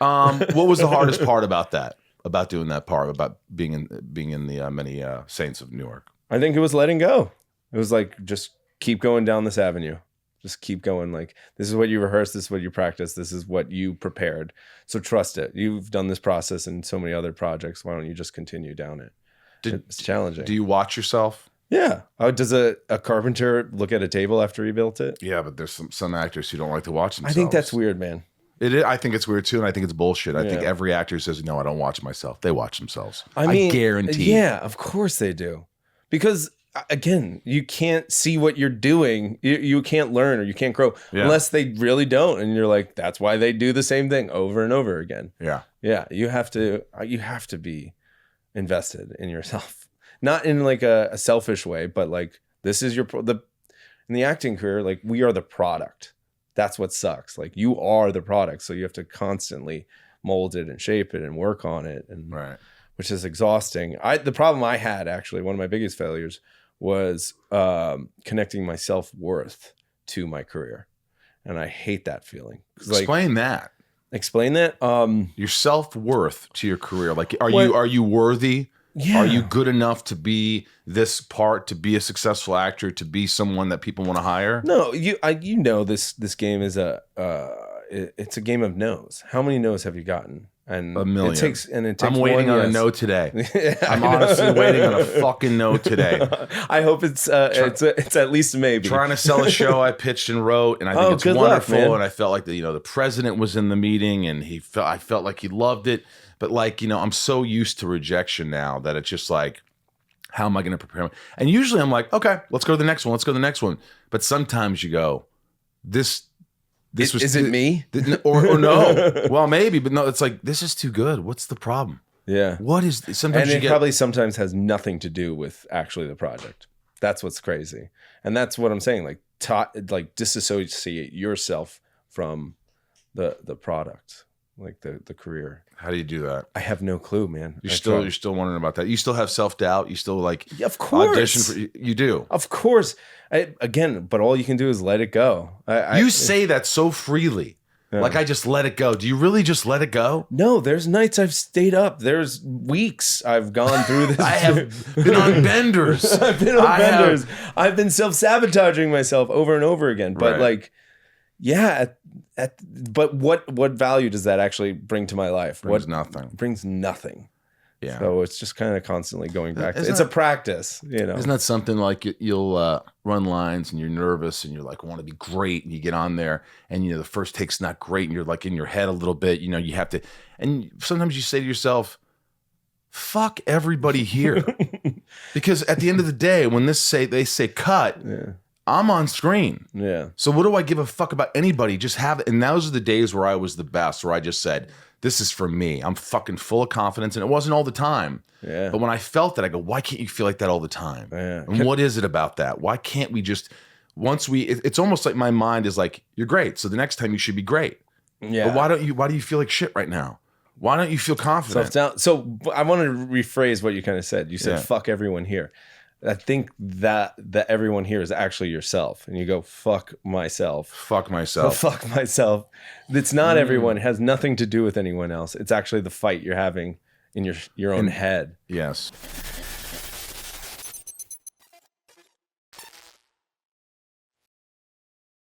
What was the hardest part about that? About doing that part? About being in the Many Saints of Newark? I think it was letting go. It was like, just keep going down this avenue. Just keep going. Like, this is what you rehearsed. This is what you practiced. This is what you prepared. So trust it. You've done this process in so many other projects. Why don't you just continue down it? It's challenging. Do you watch yourself? Yeah. Does a carpenter look at a table after he built it? Yeah, but there's some actors who don't like to watch themselves. I think that's weird, man. It is, I think it's weird too, and I think it's bullshit. I think every actor says, no, I don't watch myself. They watch themselves. I mean, I guarantee. Yeah, of course they do. Because, again, you can't see what you're doing. You can't learn or you can't grow unless they really don't. And you're like, that's why they do the same thing over and over again. Yeah. Yeah, you have to be invested in yourself. Not in like a selfish way, but like, this is in the acting career, like, we are the product. That's what sucks. Like, you are the product. So you have to constantly mold it and shape it and work on it. And which is exhausting. The problem I had, actually, one of my biggest failures was connecting my self-worth to my career. And I hate that feeling. Explain that. Explain that. Your self-worth to your career. Like, are you worthy? Yeah. Are you good enough to be this part, to be a successful actor, to be someone that people want to hire? No, this game is it's a game of no's. How many no's have you gotten? And a million. It takes I'm waiting on a no today. I'm honestly waiting on a fucking no today. I hope it's at least maybe. Trying to sell a show I pitched and wrote, and I think it's wonderful. Luck, and I felt like the president was in the meeting, and I felt like he loved it. But like, I'm so used to rejection now that it's just like, how am I going to prepare? And usually I'm like, okay, let's go to the next one. Let's go to the next one. But sometimes you go, this is it me? Or no? Well, maybe, but no, it's like, this is too good. What's the problem? Yeah. What is, sometimes and it probably sometimes has nothing to do with actually the project. That's what's crazy. And that's what I'm saying. Like, disassociate yourself from the product, like the career. How do you do that? I have no clue, man. You're still wondering about that. You still have self-doubt. You still of course audition for, you do. Of course. But all you can do is let it go. You say that so freely. Yeah. Like, I just let it go. Do you really just let it go? No, there's nights I've stayed up. There's weeks I've gone through this. I have been on benders. I've been self-sabotaging myself over and over again. But but what value does that actually bring to my life? Nothing. Brings nothing. Yeah. So it's just kind of constantly going back. It's a practice, Isn't that something like you'll run lines and you're nervous and you're like, I want to be great, and you get on there and the first take's not great and you're like in your head a little bit, you have to, and sometimes you say to yourself, fuck everybody here. Because at the end of the day, when they say cut, I'm on screen. Yeah. So what do I give a fuck about anybody? Just have it. And those are the days where I was the best, where I just said, this is for me. I'm fucking full of confidence. And it wasn't all the time. Yeah. But when I felt that, I go, why can't you feel like that all the time? Yeah. And what is it about that? Why can't we just, it's almost like my mind is like, you're great. So the next time you should be great. Yeah. But why do you feel like shit right now? Why don't you feel confident? Self-doubt. So I want to rephrase what you kind of said. You said, fuck everyone here. I think that everyone here is actually yourself, and you go, fuck myself. Fuck myself. Fuck myself. It's not everyone. It has nothing to do with anyone else. It's actually the fight you're having in your own head. Yes.